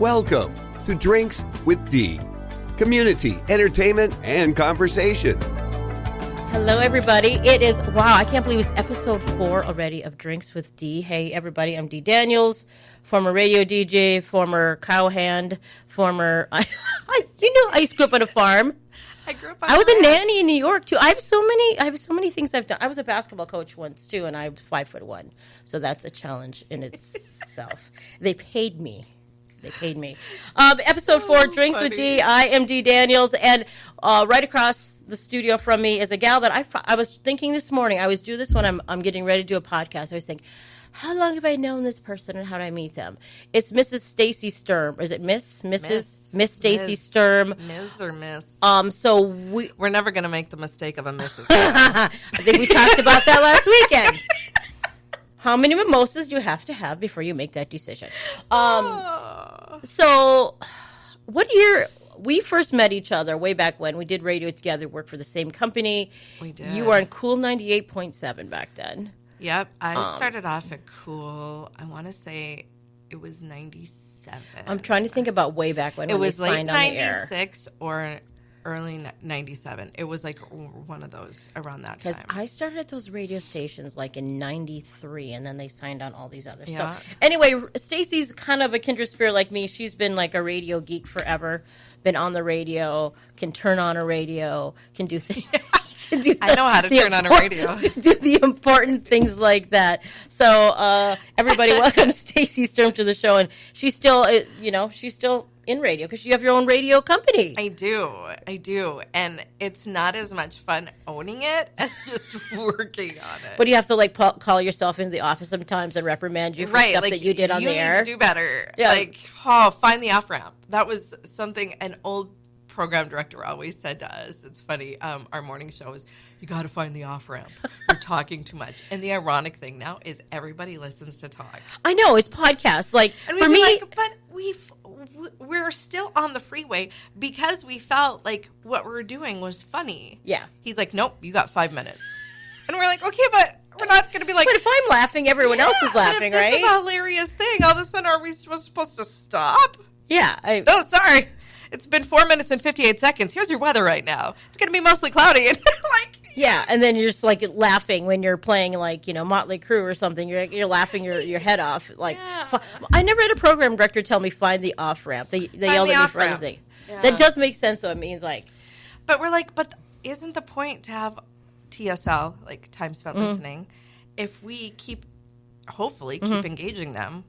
Welcome to Drinks with D. Community, entertainment, and conversation. Hello, everybody. It is, wow, I can't believe it's episode 4 already of Drinks with D. Hey, everybody, I'm D. Daniels, former radio DJ, former cowhand, former, I used to grow up on a farm. I was a nanny in New York, too. I have so many things I've done. I was a basketball coach once, too, and I'm 5'1", so that's a challenge in itself. They paid me. Episode 4, Drinks with D. I am D. Daniels, and right across the studio from me is a gal that I was thinking this morning. I always do this when I'm getting ready to do a podcast. I was thinking, how long have I known this person and how did I meet them? It's Mrs. Stacy Sturm. Is it Miss Stacy Sturm? Ms. or Miss. So we're never going to make the mistake of a Mrs. I think we talked about that last weekend. How many mimosas do you have to have before you make that decision? So, what year? We first met each other way back when. We did radio together, worked for the same company. We did. You were on Cool 98.7 back then. Yep. I started off at Cool, I want to say it was 97. I'm trying to think about way back when it we was signed late on the air. 96 or early 97. It was like one of those around that time. Because I started at those radio stations like in 93, and then they signed on all these others. Yeah. So anyway, Stacy's kind of a kindred spirit like me. She's been like a radio geek forever, been on the radio, can turn on a radio, can do things. I know how to turn on a radio. Do the important things like that. So everybody, welcome Stacy Sturm to the show, and she's still, she's still in radio because you have your own radio company. I do, and it's not as much fun owning it as just working on it. But you have to like call yourself into the office sometimes and reprimand you for stuff that you did on the air. You need to do better. Yeah. Find the off ramp. That was something an old program director always said to us. It's funny. Our morning show is, you got to find the off ramp. You're talking too much. And the ironic thing now is everybody listens to talk. I know, it's podcasts. Like, and for me, but we're still on the freeway because we felt like what we were doing was funny. Yeah. He's like, nope, you got 5 minutes. And we're like, okay, but we're not going to be like. But if I'm laughing, everyone else is laughing, right? This is a hilarious thing. All of a sudden, are we supposed to stop? Yeah. Oh, sorry. It's been 4 minutes and 58 seconds. Here's your weather right now. It's going to be mostly cloudy. And yeah, and then you're just like laughing when you're playing like, Motley Crue or something. You're laughing your head off. Like, yeah. I never had a program director tell me find the off ramp. They yelled at me for everything. Yeah. That does make sense. So it means like, but we're like, but isn't the point to have TSL, like time spent listening? If we hopefully keep engaging them,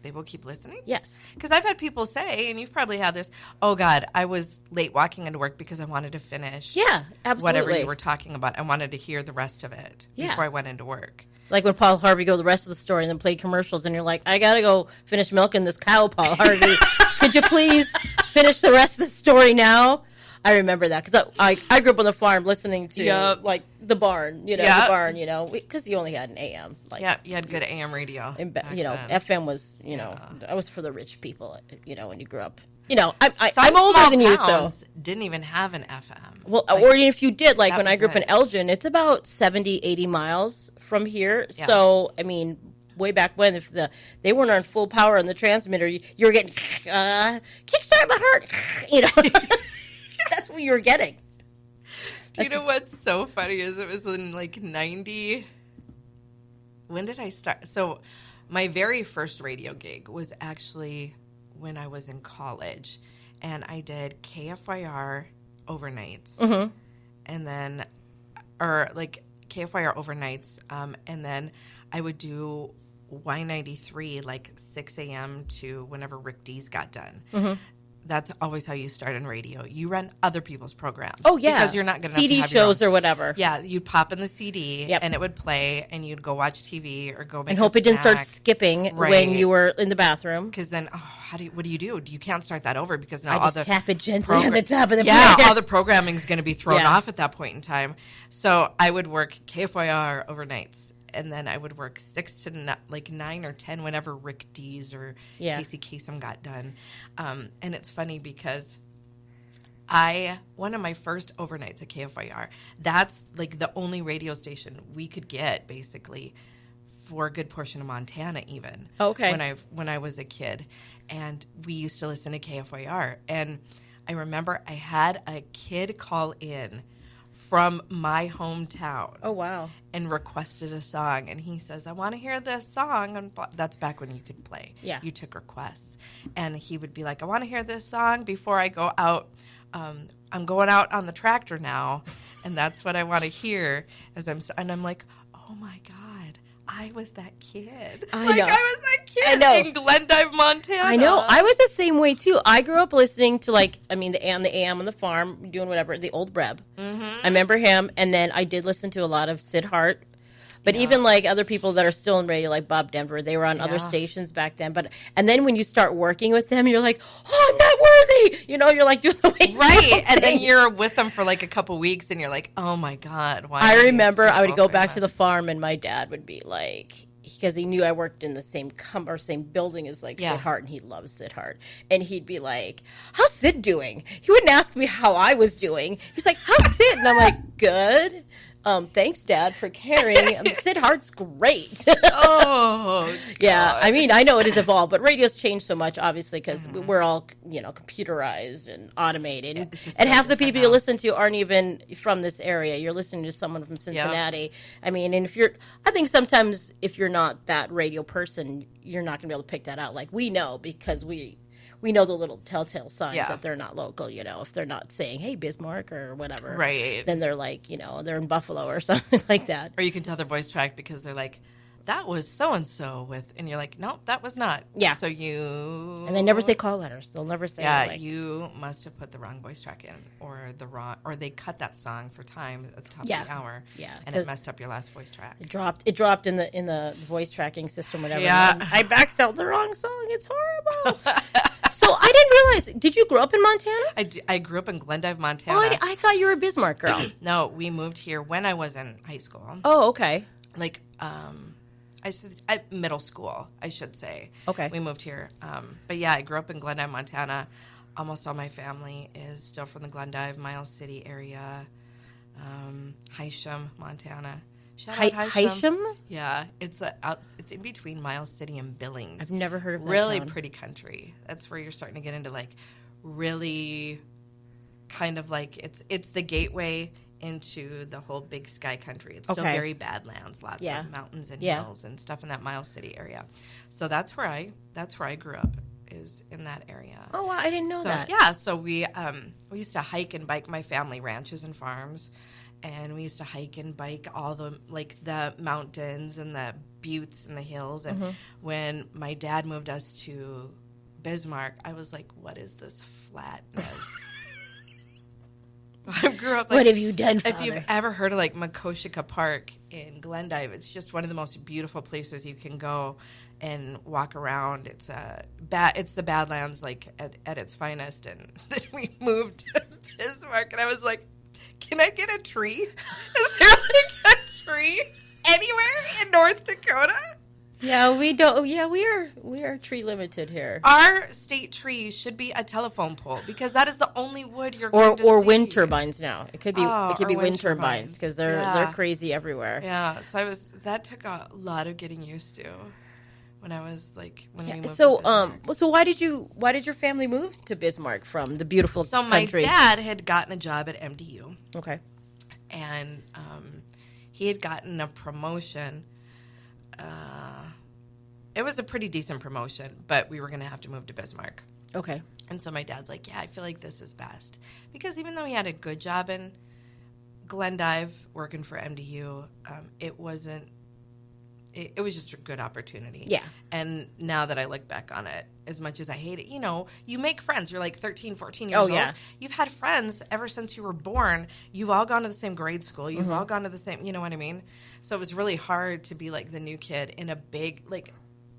they will keep listening? Yes. Because I've had people say, and you've probably had this, oh, God, I was late walking into work because I wanted to finish whatever you were talking about. I wanted to hear the rest of it before I went into work. Like when Paul Harvey goes the rest of the story and then play commercials, and you're like, I got to go finish milking this cow, Paul Harvey. Could you please finish the rest of the story now? I remember that because I grew up on the farm listening to like the barn, the barn, because you only had an AM. Like, you had good AM radio. And, FM was, I was for the rich people, when you grew up. I'm older than you, so. Didn't even have an FM. Well, or if you did, like when I grew up in Elgin, it's about 70, 80 miles from here. Yeah. So, I mean, way back when, if they weren't on full power on the transmitter, you were getting, kickstart my heart, That's what you were getting. Do you know what's so funny is it was in like 90. When did I start? So my very first radio gig was actually when I was in college. And I did KFYR overnights. And then, or like KFYR overnights. And then I would do Y93 like 6 a.m. to whenever Rick D's got done. That's always how you start in radio. You run other people's programs. Oh, yeah. Because you're not going to CD have shows or whatever. Yeah, you'd pop in the CD, and it would play, and you'd go watch TV or go make and hope it didn't start skipping when you were in the bathroom. Because then, what do? You can't start that over because now I all just tap it gently on the top of the player. Yeah, all the programming is going to be thrown off at that point in time. So I would work KFYR overnights. And then I would work 6 to 9 or 10 whenever Rick D's or Casey Kasem got done. And it's funny because one of my first overnights at KFYR, that's like the only radio station we could get basically for a good portion of Montana even. Okay. When I was a kid. And we used to listen to KFYR. And I remember I had a kid call in from my hometown. Oh, wow. And requested a song. And he says, I want to hear this song. And that's back when you could play. Yeah. You took requests. And he would be like, I want to hear this song before I go out. I'm going out on the tractor now. And that's what I want to hear. And I'm like, oh, my God. I was that kid. I know. I was that kid in Glendive, Montana. I know. I was the same way, too. I grew up listening to, the AM on the farm, doing whatever, the old Reb. Mm-hmm. I remember him, and then I did listen to a lot of Sid Hart. But even, other people that are still in radio, like Bob Denver, they were on other stations back then. And then when you start working with them, you're like, oh, I'm not worthy! You're, doing the way right, and then you're with them for, a couple weeks, and you're like, oh, my God. Why I remember I would go back to the farm, and my dad would be like, because he knew I worked in the same building as, Sid Hart, and he loves Sid Hart. And he'd be like, how's Sid doing? He wouldn't ask me how I was doing. He's like, how's Sid? And I'm like, good. Thanks, Dad, for caring. Sid Hart's great. Oh, yeah. God. I mean, I know it has evolved, but radio's changed so much, obviously, because we're all, computerized and automated. And half the people you listen to aren't even from this area. You're listening to someone from Cincinnati. Yep. I mean, and I think sometimes if you're not that radio person, you're not going to be able to pick that out. Like, we know because we know the little telltale signs that they're not local, if they're not saying, hey, Bismarck or whatever. Right. Then they're like, they're in Buffalo or something like that. Or you can tell their voice track because they're like, that was so-and-so with, and you're like, nope, that was not. Yeah. So you. And they never say call letters. They'll never say. Yeah, you must have put the wrong voice track in, or they cut that song for time at the top of the hour. Yeah. And it messed up your last voice track. It dropped in the voice tracking system, whatever. Yeah. I backsold the wrong song. It's horrible. So I didn't realize. Did you grow up in Montana? I grew up in Glendive, Montana. Oh, I thought you were a Bismarck girl. No, we moved here when I was in high school. Oh, okay. Middle school, I should say. Okay. We moved here. But yeah, I grew up in Glendive, Montana. Almost all my family is still from the Glendive, Miles City area. Hysham, Montana. Hysham? Yeah, it's in between Miles City and Billings. I've never heard of that Really town. Pretty country. That's where you're starting to get into really kind of it's the gateway into the whole big sky country. It's still very Badlands, lots of mountains and hills and stuff in that Miles City area. So that's where I grew up, is in that area. Oh, wow, I didn't know that. Yeah, so we used to hike and bike. My family ranches and farms, and we used to hike and bike all the the mountains and the buttes and the hills. And when my dad moved us to Bismarck, I was like, what is this flatness? I grew up what have you done, Father? If you've ever heard of Makoshika Park in Glendive, it's just one of the most beautiful places you can go and walk around. It's the Badlands at its finest. And then we moved to Bismarck, and I was like, can I get a tree? Is there a tree anywhere in North Dakota? Yeah, we don't. Yeah, we are tree limited here. Our state tree should be a telephone pole, because that is the only wood you're going to see. Or wind turbines now. It could be wind turbines, because they're crazy everywhere. Yeah, so that took a lot of getting used to when I was when we moved so to Bismarck. So why did your family move to Bismarck from the beautiful country? My dad had gotten a job at MDU. Okay. And he had gotten a promotion. It was a pretty decent promotion, but we were going to have to move to Bismarck. Okay. And so my dad's like, yeah, I feel like this is best. Because even though he had a good job in Glendive working for MDU, it was just a good opportunity. Yeah. And now that I look back on it, as much as I hate it, you make friends. You're 13, 14 years old. You've had friends ever since you were born. You've all gone to the same grade school. You've all gone to the same, you know what I mean? So it was really hard to be the new kid in a big,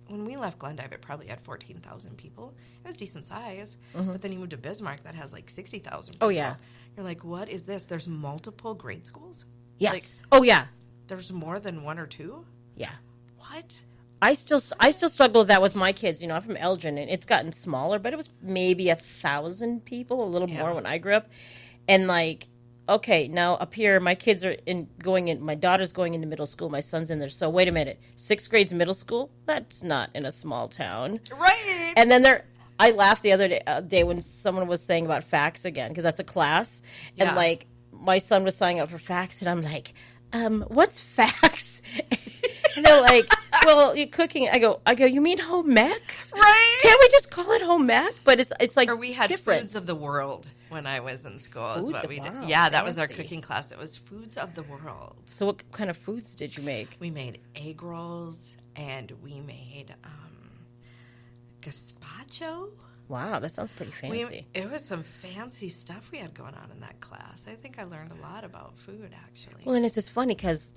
when we left Glendive, it probably had 14,000 people. It was decent size. But then you moved to Bismarck, that has 60,000 people. Oh, yeah. You're like, what is this? There's multiple grade schools? Yes. Oh, yeah. There's more than one or two? Yeah. What? I still struggle with that with my kids. I'm from Elgin, and it's gotten smaller, but it was maybe 1,000 people, a little more when I grew up. And okay, now up here, my kids are my daughter's going into middle school, my son's in there. So wait a minute, 6th grade's middle school? That's not in a small town. Right. And then I laughed the other day when someone was saying about FACS again, because that's a class. And like, my son was signing up for FACS, and I'm like, what's FACS? And they're like, well, you're cooking. I go, you mean home ec? Right. Can't we just call it home ec? But it's like, or we had different. Foods of the World when I was in school. Is what we did. Wow, yeah, that was our fancy. cooking class. It was Foods of the World. So what kind of foods did you make? We made egg rolls, and we made gazpacho. Wow, that sounds pretty fancy. It was some fancy stuff we had going on in that class. I think I learned a lot about food, actually. Well, and it's just funny because,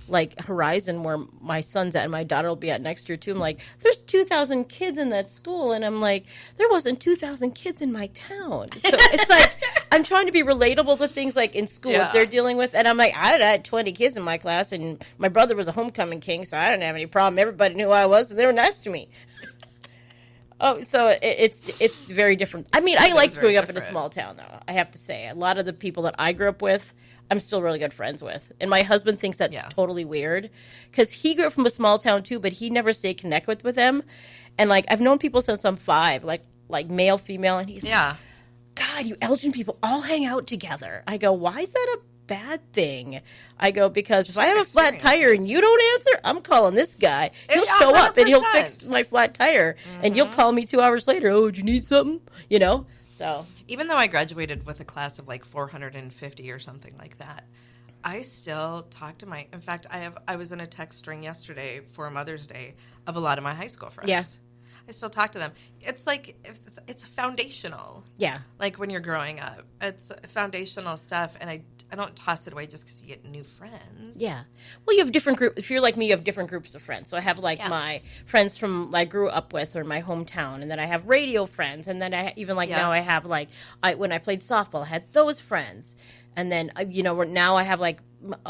like, Horizon, where my son's at and my daughter will be at next year, too, I'm like, there's 2,000 kids in that school. And I'm like, there wasn't 2,000 kids in my town. So it's like, I'm trying to be relatable to things like in school that they're dealing with. And I'm like, I had 20 kids in my class, and my brother was a homecoming king, so I didn't have any problem. Everybody knew who I was, and they were nice to me. Oh, so it's very different. I mean, I liked growing up in a small town, though, I have to say. A lot of the people that I grew up with, I'm still really good friends with. And my husband thinks that's totally weird because he grew up from a small town, too, but he never stayed connected with them. And, like, I've known people since I'm 5, like male, female, and he's like, God, you Elgin people all hang out together. I go, why is that a bad thing? I go, because if I have a flat tire and you don't answer, I'm calling this guy. He'll show up and he'll fix my flat tire. And you'll call me 2 hours later. Oh, did you need something? You know? So even though I graduated with a class of like 450 or something like that, I still talk to in fact, I was in a text string yesterday for Mother's Day of a lot of my high school friends. Yeah. I still talk to them. It's like, it's foundational. Yeah. Like when you're growing up, it's foundational stuff. And I don't toss it away just because you get new friends. Yeah. Well, you have different groups. If you're like me, you have different groups of friends. So I have like my friends from I grew up with or my hometown. And then I have radio friends. And then now I have like, when I played softball, I had those friends. And then, now I have like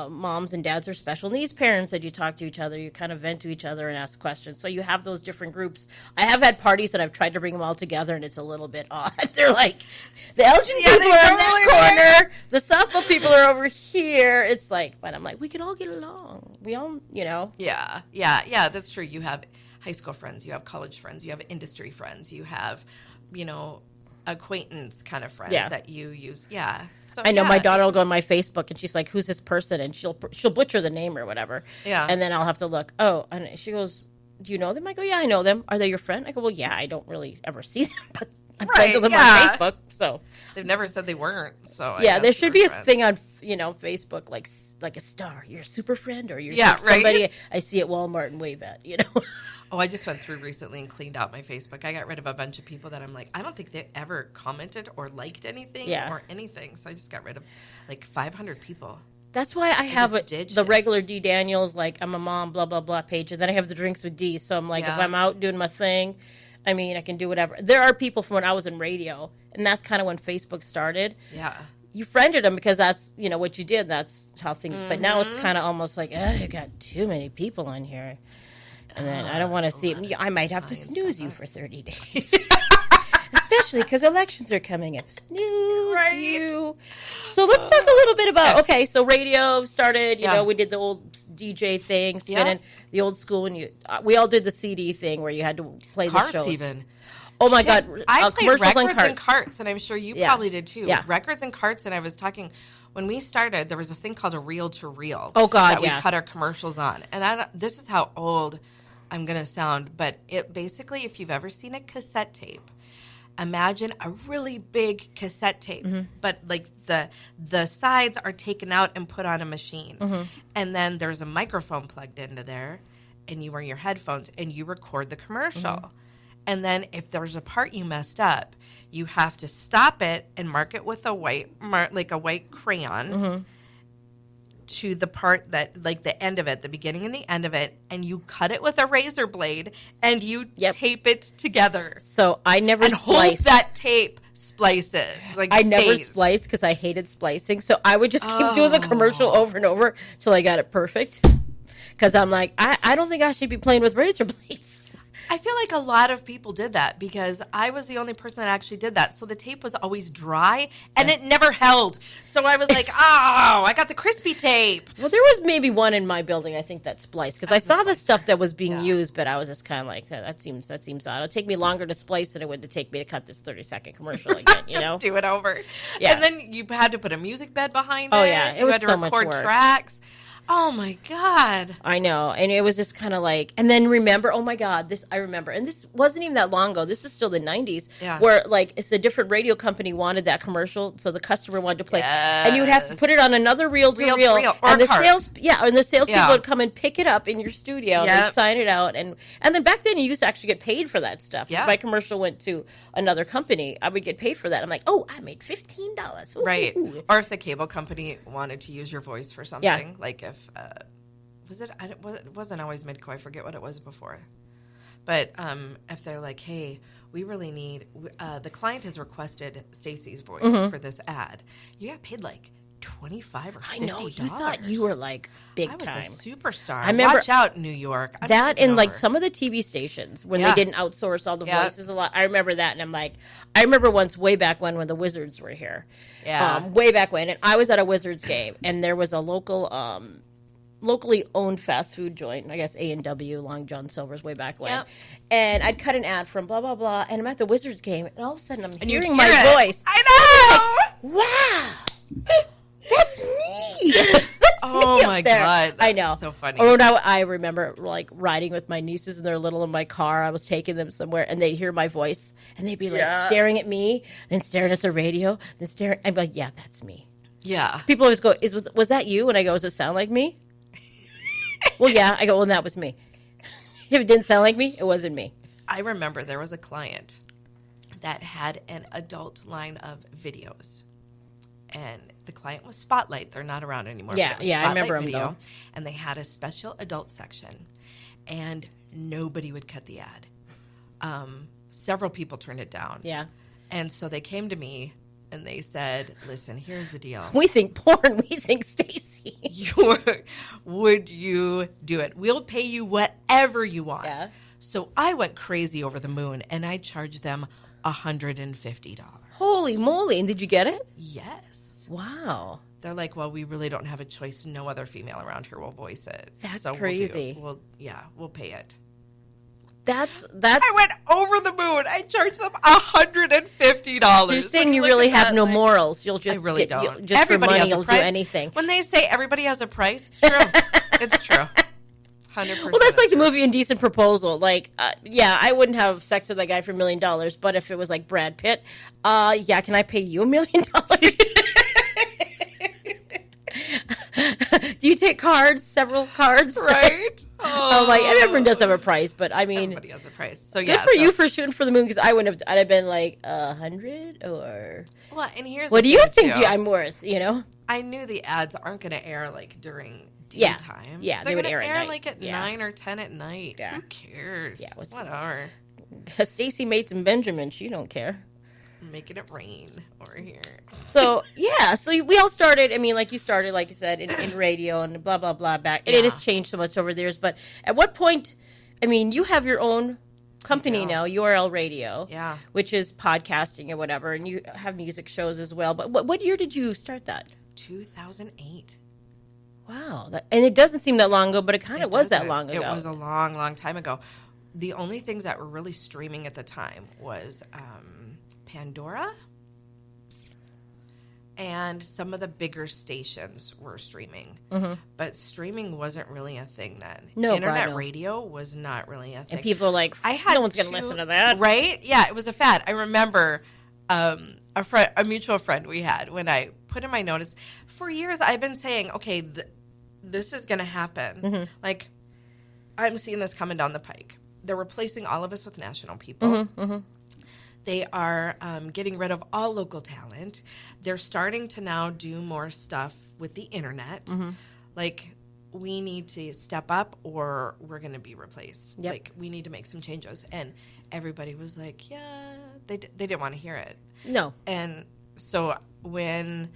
moms and dads or special needs parents that you talk to each other. You kind of vent to each other and ask questions. So you have those different groups. I have had parties that I've tried to bring them all together, and it's a little bit odd. They're like, the Elgin people are in that corner. The softball people are over here. It's like, but I'm like, we can all get along. We all, Yeah, that's true. You have high school friends. You have college friends. You have industry friends. You have, acquaintance kind of friends that you use. Yeah. So, I know my daughter will go on my Facebook and she's like, who's this person? And she'll butcher the name or whatever. Yeah. And then I'll have to look. Oh, and she goes, do you know them? I go, yeah, I know them. Are they your friend? I go, well, yeah, I don't really ever see them, but I'm friends with them on Facebook. So they've never said they weren't. So there should be a thing on, Facebook, like a star. You're a super friend or you're somebody I see at Walmart and wave at, Oh, I just went through recently and cleaned out my Facebook. I got rid of a bunch of people that I'm like, I don't think they ever commented or liked anything or anything. So I just got rid of like 500 people. That's why I have the regular D Daniels, like I'm a mom, blah, blah, blah page. And then I have the Drinks with D. So I'm like, if I'm out doing my thing, I mean, I can do whatever. There are people from when I was in radio, and that's kind of when Facebook started. Yeah. You friended them because that's, what you did. That's how things, but now it's kind of almost like, you got too many people on here. And then I don't want to see it. I might have to snooze you for 30 days. Especially because elections are coming up. Snooze you. So let's talk a little bit about, so radio started, we did the old DJ thing, spinning the old school. When we all did the CD thing where you had to play the shows. Even. Oh, my God. I played commercials records on and carts, and I'm sure you probably did too. Yeah. Records and carts, and I was talking... When we started, there was a thing called a reel-to-reel. Oh, God, that we cut our commercials on. And this is how old I'm going to sound, but it basically, if you've ever seen a cassette tape, imagine a really big cassette tape, but like the sides are taken out and put on a machine. And then there's a microphone plugged into there, and you wear your headphones, and you record the commercial. And then if there's a part you messed up, you have to stop it and mark it with a white crayon to the part that, like the end of it, the beginning and the end of it, and you cut it with a razor blade and you tape it together. So I never spliced. Hold that tape, splice it. I never spliced because I hated splicing. So I would just keep doing the commercial over and over till I got it perfect. Because I'm like, I don't think I should be playing with razor blades. I feel like a lot of people did that because I was the only person that actually did that. So the tape was always dry and it never held. So I was like, oh, I got the crispy tape. Well, there was maybe one in my building, I think, that spliced. Because I saw the stuff that was being used, but I was just kind of like, that seems odd. It'll take me longer to splice than it would to take me to cut this 30-second commercial again, you know? Do it over. Yeah. And then you had to put a music bed behind it. Oh, yeah. It was had to so much record work. tracks. Oh, my God. I know. And it was just kind of like, and then remember, oh my God, I remember. And this wasn't even that long ago. This is still the 90s where like it's a different radio company wanted that commercial. So the customer wanted to play. Yes. And you would have to put it on another reel to reel. Or and the cart. salespeople would come and pick it up in your studio and they'd sign it out. And then back then you used to actually get paid for that stuff. Yeah. If my commercial went to another company, I would get paid for that. I'm like, oh, I made $15. Ooh, Right. ooh. Or if the cable company wanted to use your voice for something, like if... it wasn't always Midco. I forget what it was before. But if they're like, hey, we really need, the client has requested Stacy's voice for this ad, you got paid like $25 or $50. I know. You thought you were like big I was time. a superstar. I remember Watch out, New York. That and like some of the TV stations when they didn't outsource all the voices a lot. I remember that, and I'm like, I remember once way back when the Wizards were here. Yeah. Way back when, and I was at a Wizards game, and there was a locally owned fast food joint, I guess A&W, Long John Silver's way back when. Yep. And I'd cut an ad from blah, blah, blah, and I'm at the Wizards game, and all of a sudden I'm hearing my voice. I know! Like, wow! That's me! That's oh me my up there. God. I know. So funny. Or when I remember like riding with my nieces and they're little in my car. I was taking them somewhere and they'd hear my voice and they'd be like staring at me, then staring at the radio, then staring. I'm like, yeah, that's me. Yeah. People always go, was that you? And I go, does it sound like me? Well, yeah. I go, well, that was me. If it didn't sound like me, it wasn't me. I remember there was a client that had an adult line of videos. And the client was Spotlight. They're not around anymore. Yeah, I remember them, video, though. And they had a special adult section. And nobody would cut the ad. Several people turned it down. Yeah. And so they came to me and they said, listen, here's the deal. We think porn. We think Stacy. Would you do it? We'll pay you whatever you want. Yeah. So I went crazy over the moon and I charged them $150. Holy moly. And did you get it? Yes. Wow. They're like, well, we really don't have a choice. No other female around here will voice it. That's so crazy. We'll pay it. That's. I went over the moon. I charged them $150. So you're saying you really have no morals. You'll just I really don't. Just Everybody for money, has a you'll do price. anything. When they say everybody has a price, it's true. It's true. 100%. Well, that's like the movie Indecent Proposal. Like, yeah, I wouldn't have sex with that guy for $1 million, but if it was like Brad Pitt, yeah, can I pay you $1 million? Do you take cards? Several cards? Right? I'm like, and everyone does have a price, but I mean, everybody has a price. So good yeah, for you for shooting for the moon, because I wouldn't have. I'd have been like 100 or. Well, and here's what the do you thing, think too. I'm worth? You know, I knew the ads aren't going to air like during daytime. Yeah, they're they would going to air air at like night. at Yeah. 9 or 10 at night. Yeah. Who cares? Yeah, whatever. Stacy Mates and Benjamin, she don't care. Making it rain over here. So yeah, so we all started. I mean, like you started, like you said, in radio and blah blah blah. Back, and it has changed so much over the years. But at what point? I mean, you have your own company now, URL Radio, which is podcasting or whatever, and you have music shows as well. But what year did you start that? 2008. Wow, and it doesn't seem that long ago, but it kind of was that long ago. It was a long, long time ago. The only things that were really streaming at the time was Pandora, and some of the bigger stations were streaming. Mm-hmm. But streaming wasn't really a thing then. No, Internet radio was not really a thing. And people are like, no one's going to listen to that. Right? Yeah, it was a fad. I remember a mutual friend we had, when I put in my notice, for years I've been saying, okay, this is going to happen. Mm-hmm. Like, I'm seeing this coming down the pike. They're replacing all of us with national people. Mm-hmm, mm-hmm. They are getting rid of all local talent. They're starting to now do more stuff with the internet. Mm-hmm. Like, we need to step up or we're going to be replaced. Yep. Like, we need to make some changes. And everybody was like, yeah, they didn't want to hear it. No. And so when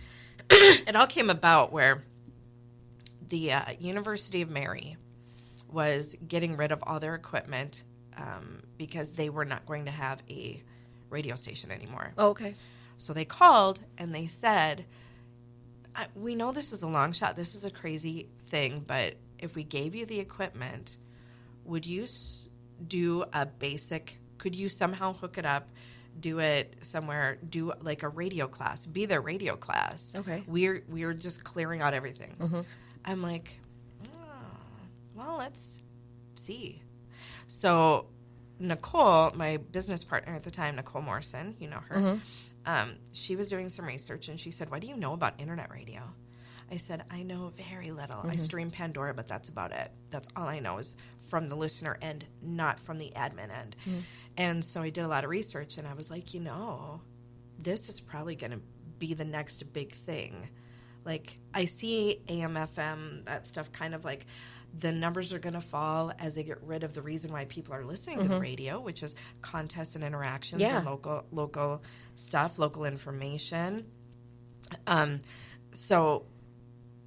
it all came about, where the University of Mary was getting rid of all their equipment, because they were not going to have a radio station anymore. Oh, okay. So they called and they said, we know this is a long shot. This is a crazy thing, but if we gave you the equipment, would you do a basic, could you somehow hook it up, do it somewhere, do like a radio class, be their radio class? Okay. We're just clearing out everything. Mm-hmm. I'm like, well, let's see. So Nicole, my business partner at the time, Nicole Morrison, you know her, Mm-hmm. She was doing some research and she said, what do you know about internet radio? I said, I know very little. I stream Pandora, but that's about it. That's all I know is from the listener end, not from the admin end. And so I did a lot of research and I was like, this is probably going to be the next big thing. Like, I see AM, FM, that stuff kind of like the numbers are going to fall as they get rid of the reason why people are listening to the radio, which is contests and interactions and local stuff, local information. So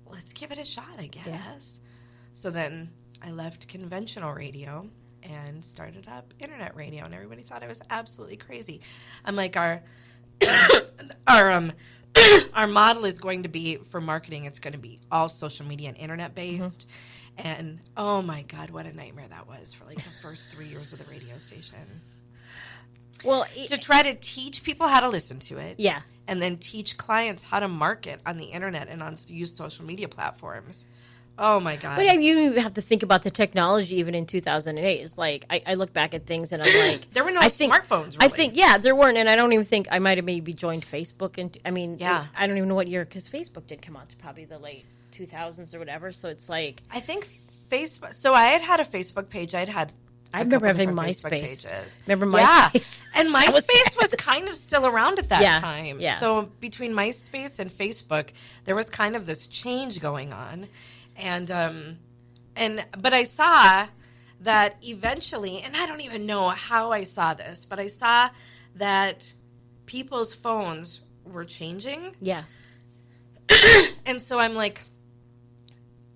let's give it a shot, I guess. Yeah. So then I left conventional radio and started up internet radio, and everybody thought I was absolutely crazy. I'm like, our model is going to be, for marketing, it's going to be all social media and internet based. And oh my God, what a nightmare that was for like the first 3 years of the radio station. Well, to try to teach people how to listen to it. Yeah. And then teach clients how to market on the internet and use social media platforms. Oh my God. But you even have to think about the technology even in 2008. It's like, I look back at things and I'm like... there were no smartphones, really. I think, there weren't. And I don't even think, I might have maybe joined Facebook. And I don't even know what year, because Facebook did come out to probably the late 2000s or whatever. So it's like... I think Facebook... So I had a Facebook page. I remember having MySpace. Pages. Remember MySpace? Yeah. And MySpace was kind of still around at that time. Yeah. So between MySpace and Facebook, there was kind of this change going on. But I saw that eventually, and I don't even know how I saw this, but I saw that people's phones were changing. Yeah. And so I'm like,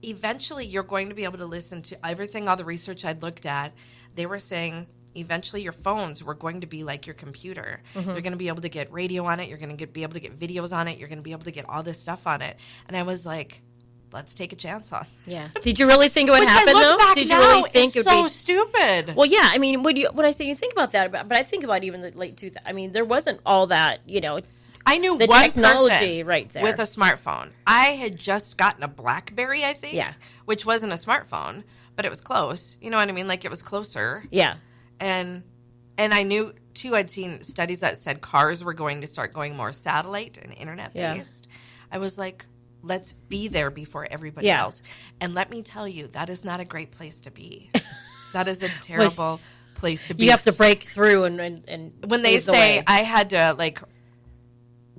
eventually you're going to be able to listen to everything, all the research I'd looked at. They were saying eventually your phones were going to be like your computer. You're going to be able to get radio on it. You're going to be able to get videos on it. You're going to be able to get all this stuff on it. And I was like, let's take a chance on. Yeah. Did you really think it would happen, though? Did you really think it would be so stupid? Well, yeah. I mean, when I say you think about that, but I think about even the late 2000s. I mean, there wasn't all that, I knew the one technology person right there with a smartphone. I had just gotten a BlackBerry, I think, which wasn't a smartphone, but it was close. You know what I mean? Like, it was closer. Yeah. And I knew, too, I'd seen studies that said cars were going to start going more satellite and internet-based. Yeah. I was like, let's be there before everybody else. And let me tell you, that is not a great place to be. That is a terrible place to be. You have to break through and when they say I had to, like,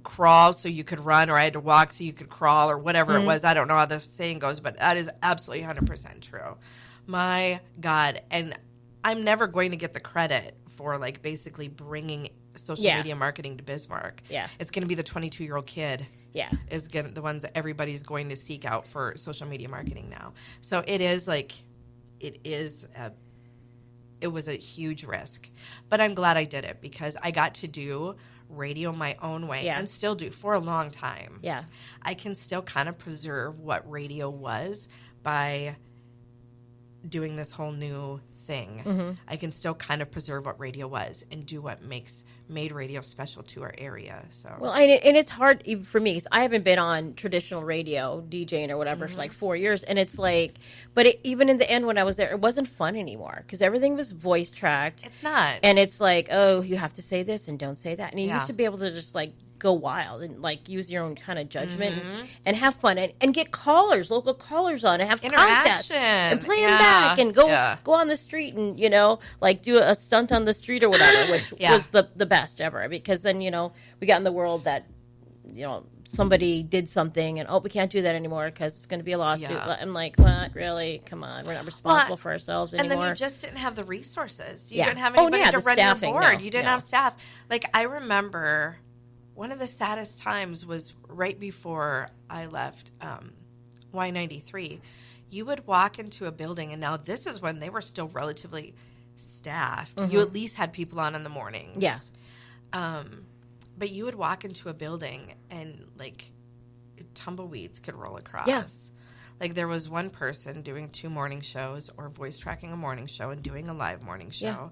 crawl so you could run, or I had to walk so you could crawl, or whatever it was. I don't know how the saying goes, but that is absolutely 100% true. My God. And I'm never going to get the credit for, like, basically bringing social media marketing to Bismarck. Yeah. It's going to be the 22-year-old kid. Yeah. Is the ones that everybody's going to seek out for social media marketing now. So it is like, it was a huge risk. But I'm glad I did it, because I got to do radio my own way and still do for a long time. Yeah. I can still kind of preserve what radio was by doing this whole new thing. I can still kind of preserve what radio was and do what made radio special to our area. So and it's hard even for me, because I haven't been on traditional radio DJing or whatever for like 4 years, and it's like, but even in the end when I was there, it wasn't fun anymore, because everything was voice tracked. It's not, and it's like, oh, you have to say this and don't say that, and you used to be able to just like go wild and like use your own kind of judgment and have fun and get local callers on and have contests and play them back and go on the street and like do a stunt on the street or whatever, which was the best ever, because then we got in the world that somebody did something and we can't do that anymore because it's going to be a lawsuit. I'm like, what? Really? Come on, we're not responsible for ourselves anymore. And then you just didn't have the resources. You didn't have anybody to run your board. You didn't have staff. Like, I remember one of the saddest times was right before I left Y93. You would walk into a building, and now this is when they were still relatively staff, you at least had people on in the mornings. Yeah. But you would walk into a building and like tumbleweeds could roll across. Yeah. Like there was one person doing 2 morning shows or voice tracking a morning show and doing a live morning show. Yeah.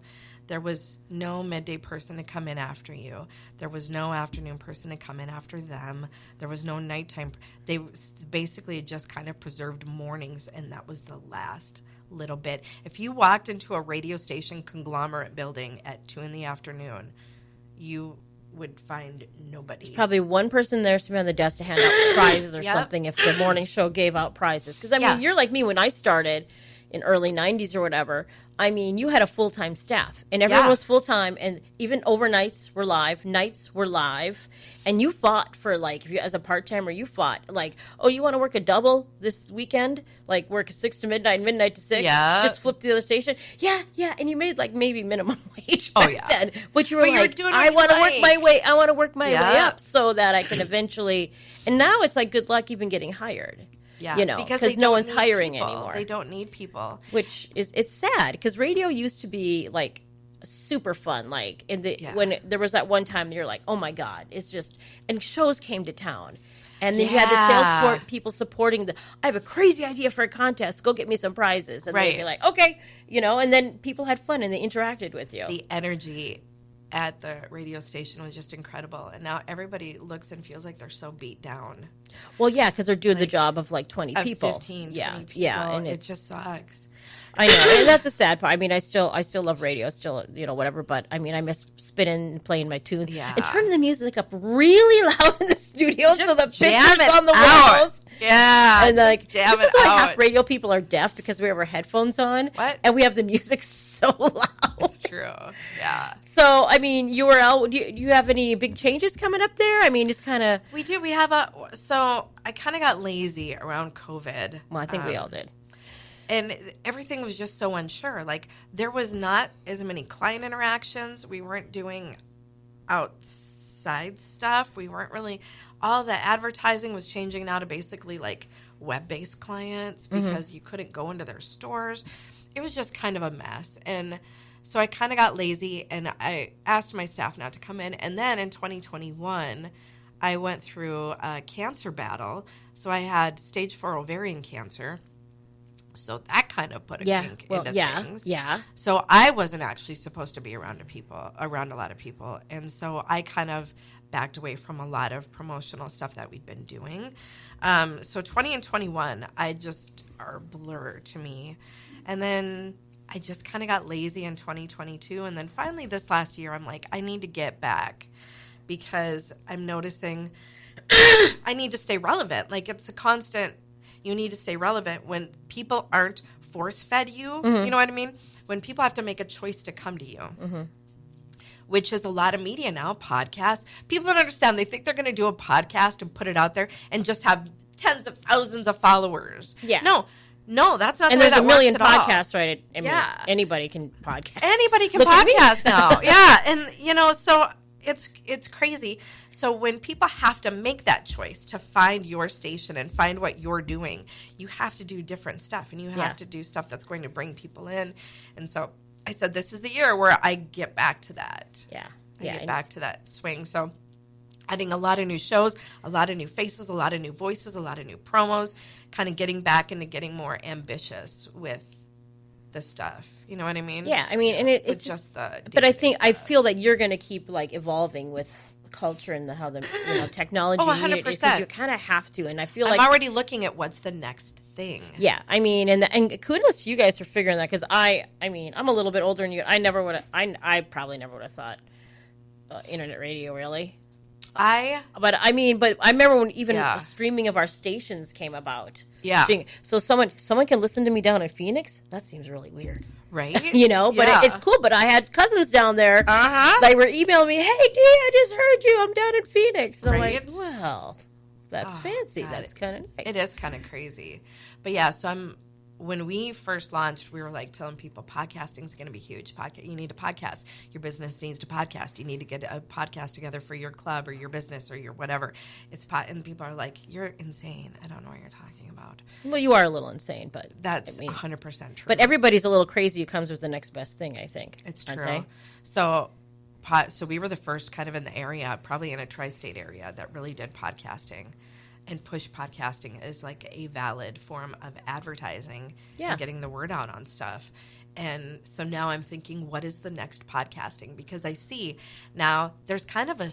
There was no midday person to come in after you. There was no afternoon person to come in after them. There was no nighttime. They basically just kind of preserved mornings, and that was the last little bit. If you walked into a radio station conglomerate building at 2 p.m, you would find nobody. Probably one person there sitting on the desk to hand out prizes or something if the morning show gave out prizes. Because, I mean, you're like me when I started in early 90s or whatever. I mean, you had a full-time staff, and everyone was full-time, and even overnights were live, nights were live, and you fought for, like, if you as a part-timer, you fought, like, oh, you want to work a double this weekend? Like, work 6 to midnight, midnight to 6? Yeah. Just flip to the other station? Yeah, and you made, like, maybe minimum wage back then. But you were like, I want to work my way, I want to work my way up so that I can eventually, and now it's like good luck even getting hired. Yeah, you know, because no one's hiring anymore. They don't need people. Which is, it's sad because radio used to be like super fun. Like when there was that one time you're like, oh my God, it's just, and shows came to town. And then you had the sales people supporting I have a crazy idea for a contest. Go get me some prizes. And they'd be like, okay, you know, and then people had fun and they interacted with you. The energy at the radio station was just incredible. And now everybody looks and feels like they're so beat down. Well, yeah, because they're doing the job of like 20 people. 15, 20 people. Yeah, and it just sucks. I know, and that's a sad part. I mean, I still love radio, still, you know, whatever. But I mean, I miss spinning and playing my tunes and turning the music up really loud in the studio so the pictures on the walls. Yeah, and like this is why half radio people are deaf because we have our headphones on, and we have the music so loud. It's true. Yeah. So I mean, you were out. Do you have any big changes coming up there? I mean, just kind of. We do. We have So I kind of got lazy around COVID. Well, I think we all did. And everything was just so unsure. Like, there was not as many client interactions. We weren't doing outside stuff. We weren't really... All the advertising was changing now to basically, like, web-based clients because you couldn't go into their stores. It was just kind of a mess. And so I kind of got lazy, and I asked my staff not to come in. And then in 2021, I went through a cancer battle. So I had stage 4 ovarian cancer. So that kind of put a kink into things. Yeah. So I wasn't actually supposed to be around a lot of people. And so I kind of backed away from a lot of promotional stuff that we'd been doing. So 20 and 21, I just are a blur to me. And then I just kind of got lazy in 2022. And then finally this last year, I'm like, I need to get back because I'm noticing I need to stay relevant. Like it's a constant... You need to stay relevant when people aren't force-fed you. You know what I mean? When people have to make a choice to come to you, which is a lot of media now, podcasts. People don't understand. They think they're going to do a podcast and put it out there and just have tens of thousands of followers. Yeah. No, that's not the way that works at all. And there's a million podcasts, right? I mean, anybody can podcast. Anybody can podcast now. Yeah. And, you know, so... It's crazy. So when people have to make that choice to find your station and find what you're doing, you have to do different stuff, and you have to do stuff that's going to bring people in. And so I said, this is the year where I get back to that. I get back to that swing. So adding a lot of new shows, a lot of new faces, a lot of new voices, a lot of new promos, kind of getting back into getting more ambitious with the stuff, you know what I mean? Yeah, I mean, and it's just the. But I feel that you're going to keep like evolving with culture and how the technology. 100%. Because you kind of have to, and I feel I'm already looking at what's the next thing. Yeah, I mean, and kudos to you guys for figuring that because I mean, I'm a little bit older than you. I never would have. I probably never would have thought internet radio really. But I remember when even streaming of our stations came about. Yeah. So someone can listen to me down in Phoenix. That seems really weird, right? You know, but it's cool. But I had cousins down there. They were emailing me, "Hey, Dee, I just heard you. I'm down in Phoenix." And I'm like, "Well, that's fancy. God, that's kind of nice." It is kind of crazy, but yeah. So when we first launched, we were like telling people podcasting is going to be huge. You need a podcast. Your business needs to podcast. You need to get a podcast together for your club or your business or your whatever. And people are like, "You're insane. I don't know what you're talking about." around. Well, you are a little insane, but That's 100% true. But everybody's a little crazy who comes with the next best thing, I think. It's aren't true. they? So we were the first kind of in the area, probably in a tri-state area, that really did podcasting and pushed podcasting as like a valid form of advertising and getting the word out on stuff. And so now I'm thinking, what is the next podcasting? Because I see now there's kind of a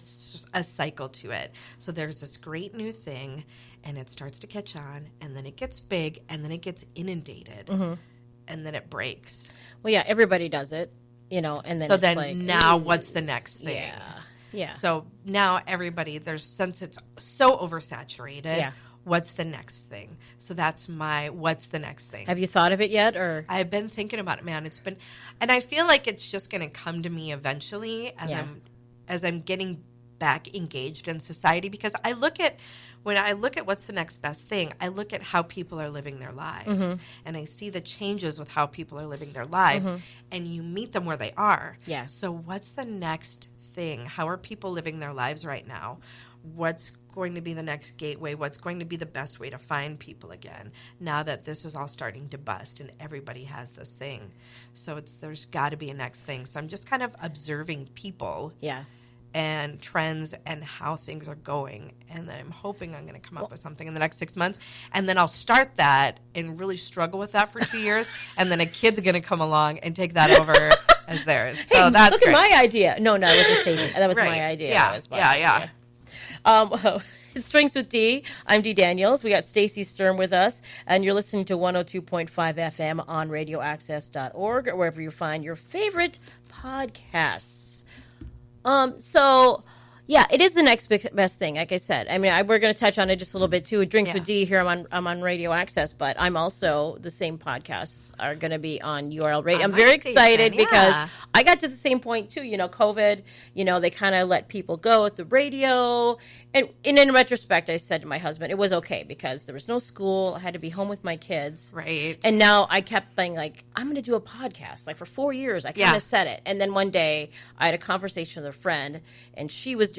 cycle to it. So there's this great new thing, and it starts to catch on, and then it gets big, and then it gets inundated, and then it breaks. Well, yeah, everybody does it, and then so it's then like, now what's the next thing? Yeah. So now everybody, since it's so oversaturated, what's the next thing? So that's what's the next thing? Have you thought of it yet? Or I've been thinking about it, man. And I feel like it's just going to come to me eventually as I'm getting back engaged in society, because when I look at what's the next best thing, I look at how people are living their lives, and I see the changes with how people are living their lives, and you meet them where they are. Yeah. So what's the next thing? How are people living their lives right now? What's going to be the next gateway? What's going to be the best way to find people again now that this is all starting to bust and everybody has this thing? So there's got to be a next thing. So I'm just kind of observing people and trends and how things are going. And then I'm hoping I'm going to come up with something in the next 6 months. And then I'll start that and really struggle with that for 2 years. And then a kid's going to come along and take that over as theirs. So hey, that's look great. at my idea. No, it wasn't Stacy. That was my idea. Yeah. It's Drinks with D. I'm D. Daniels. We got Stacy Sturm with us, and you're listening to 102.5 FM on radioaccess.org or wherever you find your favorite podcasts. It is the next best thing, like I said. I mean, we're going to touch on it just a little bit, too. Drinks with D here. I'm on Radio Access, but I'm also, the same podcasts are going to be on URL Radio. I'm very excited because I got to the same point, too. COVID, they kind of let people go at the radio. And in retrospect, I said to my husband, it was okay because there was no school. I had to be home with my kids. Right. And now I kept thinking, like, I'm going to do a podcast. Like, for 4 years, I kind of said it. And then one day, I had a conversation with a friend, and she was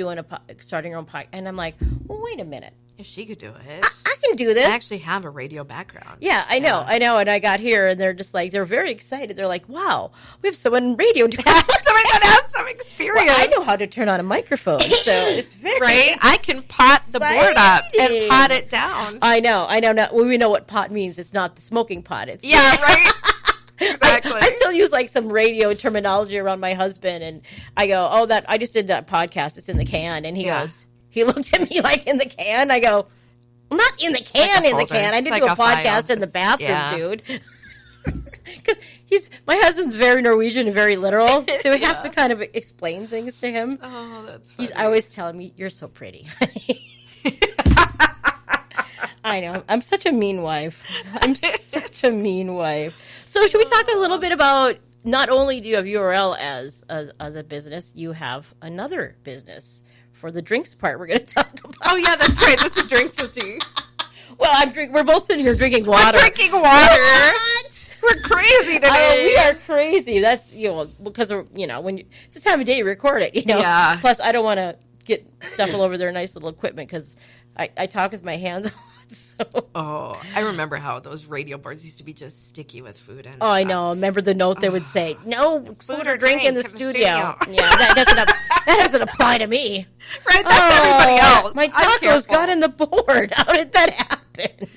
starting her own podcast. And I'm like, well, wait a minute. If she could do it. I can do this. I actually have a radio background. Yeah, I know. And I got here, and they're just like, they're very excited. They're like, wow, we have someone in radio doing Someone that has some experience. Well, I know how to turn on a microphone, so it's very right. I can pot the board up and pot it down. I know. Now, we know what pot means. It's not the smoking pot. It's right. Exactly. I still use like some radio terminology around my husband, and I go, I just did that podcast. It's in the can, and he goes, he looked at me like, in the can. I go, not in the can, in the can. I didn't do a podcast in the bathroom, dude. Because my husband's very Norwegian and very literal, so we have to kind of explain things to him. Oh, that's funny. I always tell him, you're so pretty. I know. I'm such a mean wife. So should we talk a little bit about, not only do you have URL as a business, you have another business for the drinks part we're going to talk about. Oh, yeah, that's right. This is Drinks with D. Well, we're both sitting here drinking water. We're drinking water. What? We're crazy today. We are crazy. That's, because, when it's the time of day you record it, Yeah. Plus, I don't want to get stuff all over their nice little equipment because I talk with my hands a lot. So. Oh, I remember how those radio boards used to be just sticky with food in. Oh, I know. Remember the note they would say, no food or drink in the studio. Yeah, that doesn't apply to me. Right, that's everybody else. My tacos got in the board. How did that happen?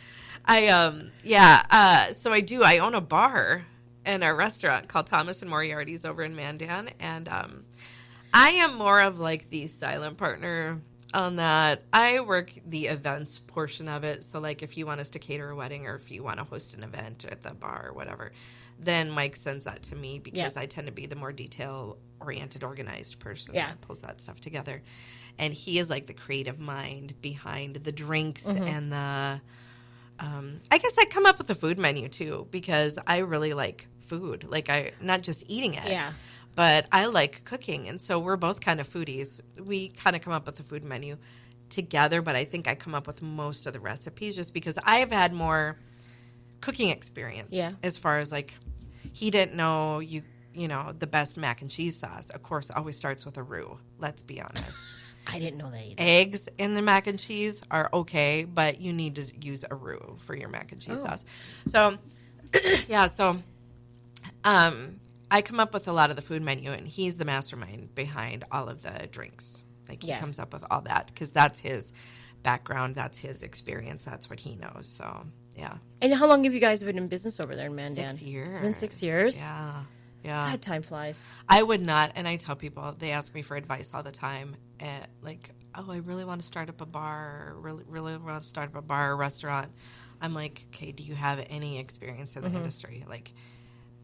So I own a bar and a restaurant called Thomas and Moriarty's over in Mandan, and I am more of like the silent partner on that. I work the events portion of it. So like if you want us to cater a wedding or if you want to host an event at the bar or whatever, then Mike sends that to me because I tend to be the more detail-oriented, organized person that pulls that stuff together. And he is like the creative mind behind the drinks and the I guess I come up with a food menu too because I really like food. Like not just eating it. Yeah. But I like cooking, and so we're both kind of foodies. We kind of come up with the food menu together, but I think I come up with most of the recipes just because I've had more cooking experience. Yeah. As far as like, he didn't know the best mac and cheese sauce. Of course, always starts with a roux. Let's be honest. I didn't know that either. Eggs in the mac and cheese are okay, but you need to use a roux for your mac and cheese sauce. So, I come up with a lot of the food menu, and he's the mastermind behind all of the drinks. Like, he comes up with all that because that's his background, that's his experience, that's what he knows. So, yeah. And how long have you guys been in business over there in Mandan? 6 years. It's been 6 years? Yeah. Yeah. God, time flies. I would not, and I tell people, they ask me for advice all the time, like, oh, I really want to start up a bar, really want to start up a bar or restaurant. I'm like, okay, do you have any experience in the industry? Like,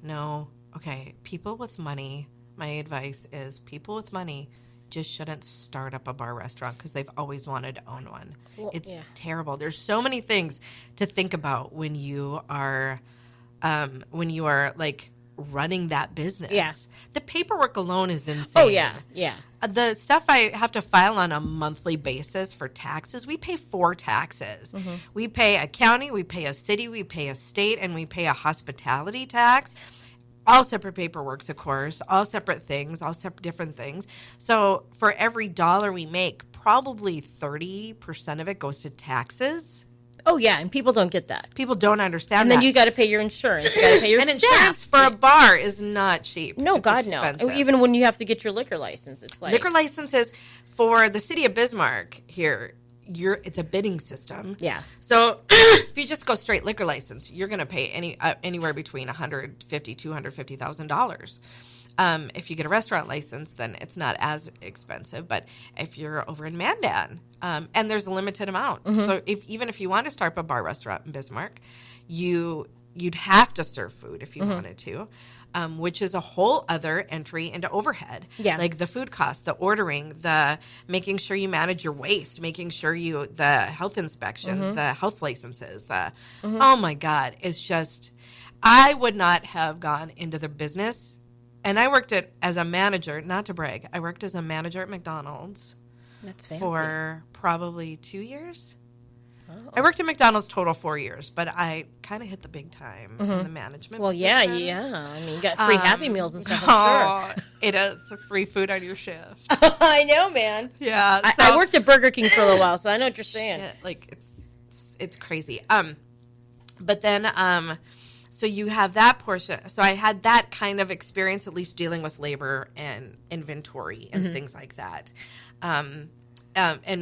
no. Okay, people with money, my advice is people with money just shouldn't start up a bar restaurant because they've always wanted to own one. Well, it's terrible. There's so many things to think about when you are like running that business. Yeah. The paperwork alone is insane. Oh, yeah, yeah. The stuff I have to file on a monthly basis for taxes, we pay 4 taxes. We pay a county, we pay a city, we pay a state, and we pay a hospitality tax. All separate paperworks, of course, all separate things, all separate different things. So for every dollar we make, probably 30% of it goes to taxes. Oh, yeah, and people don't get that. People don't understand and that. then you got to pay your insurance. You got to pay your and staff. Insurance for a bar is not cheap. No, It's God, expensive. no. Even when you have to get your liquor license, it's like... Liquor licenses for the city of Bismarck here, it's a bidding system. Yeah. So if you just go straight liquor license, you're going to pay anywhere between $150,000 to $250,000. If you get a restaurant license, then it's not as expensive. But if you're over in Mandan, and there's a limited amount. So even if you want to start up a bar restaurant in Bismarck, you'd have to serve food if you wanted to, which is a whole other entry into overhead. Yeah. Like the food costs, the ordering, the making sure you manage your waste, making sure the health inspections, the health licenses, oh my God, it's just, I would not have gone into the business. And I worked as a manager, not to brag, I worked as a manager at McDonald's. That's fancy. For probably 2 years. Oh. I worked at McDonald's total 4 years, but I kind of hit the big time in the management position. yeah. I mean, you got free Happy Meals and stuff, I'm sure. It is free food on your shift. I know, man. Yeah. I worked at Burger King for a little while, so I know what you're saying. Shit, like, it's crazy. But then... So you have that portion. So I had that kind of experience, at least dealing with labor and inventory and things like that. And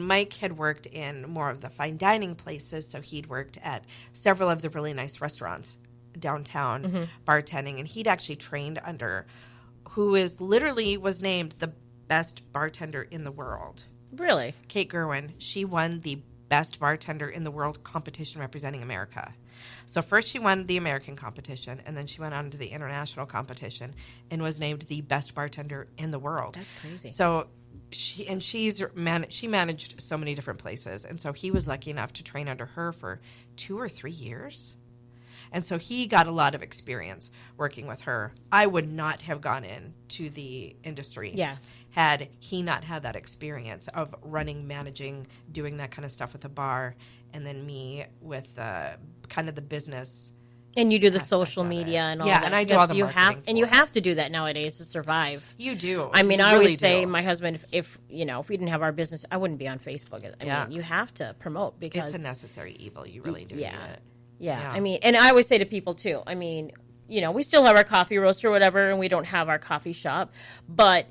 Mike had worked in more of the fine dining places, so he'd worked at several of the really nice restaurants downtown, bartending, and he'd actually trained under who was named the best bartender in the world. Really? Kate Gerwin. She won the best bartender in the world competition representing America. So first she won the American competition, and then she went on to the international competition and was named the best bartender in the world. That's crazy. So she managed so many different places, and so he was lucky enough to train under her for 2 or 3 years. And so he got a lot of experience working with her. I would not have gone into the industry had he not had that experience of running, managing, doing that kind of stuff with a bar, and then me with kind of the business. And you do the social media and all that. Yeah, and I stuff. do all the marketing. And you have to do that nowadays to survive. You do. I mean, you I really always say, do. my husband, if we didn't have our business, I wouldn't be on Facebook. I mean, you have to promote because it's a necessary evil. You really do need it. Yeah. I mean, and I always say to people too, I mean, we still have our coffee roaster or whatever, and we don't have our coffee shop, but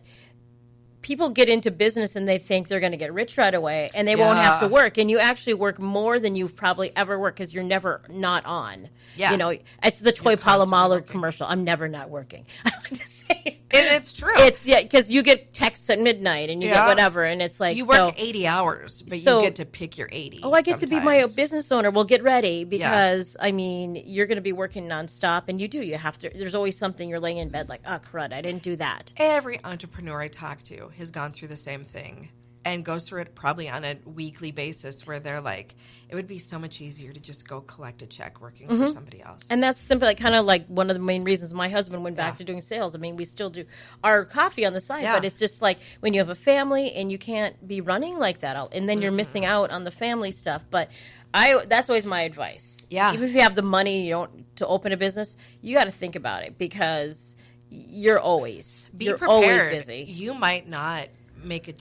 people get into business and they think they're going to get rich right away and they won't have to work. And you actually work more than you've probably ever worked because you're never not on. Yeah. It's the Troy Polamalu commercial. I'm never not working. I like to say it. And it's true. Because you get texts at midnight and you get whatever, and it's like you work 80 hours, but you get to pick your 80. Oh, I get to be my business owner. Well, get ready because I mean you're going to be working nonstop, and you have to. There's always something you're laying in bed like, oh crud, I didn't do that. Every entrepreneur I talk to has gone through the same thing and goes through it probably on a weekly basis where they're like, it would be so much easier to just go collect a check working for somebody else. And that's simply kind of like one of the main reasons my husband went back to doing sales. I mean, we still do our coffee on the side, but it's just like when you have a family and you can't be running like that, and then you're missing out on the family stuff. But that's always my advice. Yeah. Even if you have the money to open a business, you got to think about it because you're always prepared. Always busy. You might not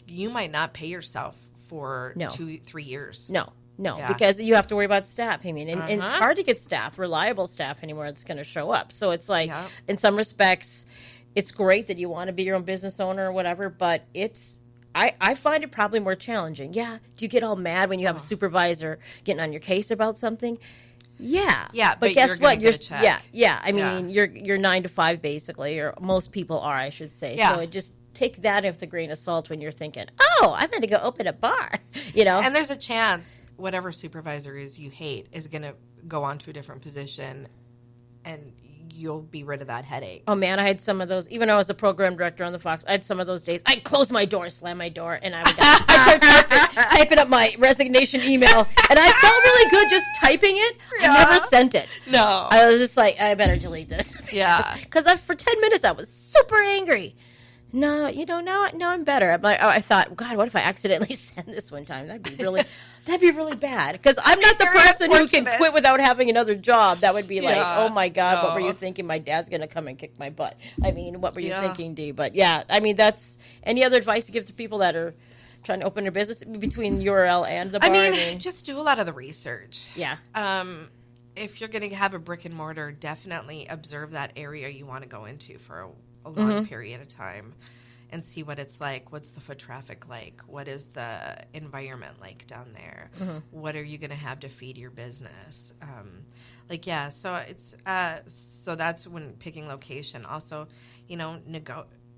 you might not pay yourself for No. 2-3 years. No, Yeah. because you have to worry about staff. I mean, and it's hard to get staff, reliable staff anymore that's going to show up. So it's like, in some respects, it's great that you want to be your own business owner or whatever, but I find it probably more challenging. Yeah. Do you get all mad when you have a supervisor getting on your case about something? Yeah. Yeah, but guess you're what? Get a check. Yeah. I mean, you're 9 to 5 basically, or most people are, I should say. Yeah. So it just take that with a grain of salt when you're thinking, oh, I'm going to go open a bar, you know? And there's a chance whatever supervisor is you hate is going to go on to a different position, and you'll be rid of that headache. Oh, man, I had some of those. Even though I was a program director on the Fox, I had some of those days. I'd close my door, slam my door, and I'd start typing up my resignation email. And I felt really good just typing it. I never sent it. No. I was just like, I better delete this. Because for 10 minutes, I was super angry. No, now I'm better. I thought, God, what if I accidentally send this one time? That'd be really bad. Because I'm not the person who can quit without having another job. That would be like, oh my God, what were you thinking? My dad's going to come and kick my butt. I mean, what were you thinking, Dee? But yeah, I mean, that's any other advice you give to people that are trying to open their business between URL and the bar? I mean, just do a lot of the research. Yeah. If you're going to have a brick and mortar, definitely observe that area you want to go into for a long period of time and see what it's like. What's the foot traffic like? What is the environment like down there? What are you going to have to feed your business? So it's so that's when picking location. Also,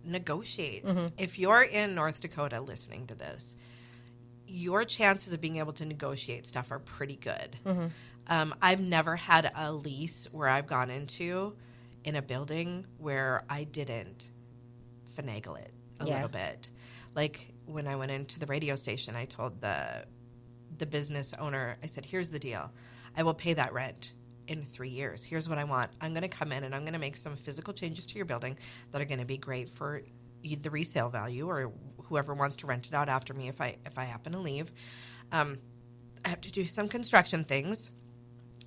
negotiate. If you're in North Dakota listening to this, your chances of being able to negotiate stuff are pretty good. I've never had a lease where I've gone into in a building where I didn't finagle it a little bit. Like when I went into the radio station, I told the business owner, I said, here's the deal. I will pay that rent in 3 years. Here's what I want. I'm going to come in and I'm going to make some physical changes to your building that are going to be great for the resale value or whoever wants to rent it out after me if I happen to leave. I have to do some construction things.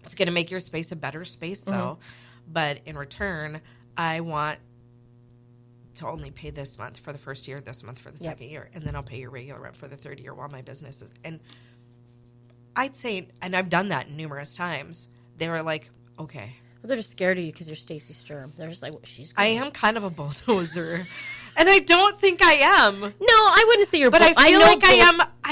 It's going to make your space a better space, though. But in return, I want to only pay this month for the first year, this month for the second year, and then I'll pay your regular rent for the third year while my business is. And I'd say, and I've done that numerous times, they were like, okay. Well, they're just scared of you because you're Stacy Sturm. They're just like, well, she's good. I am kind of a bulldozer. And I don't think I am. No, I wouldn't say you're. But I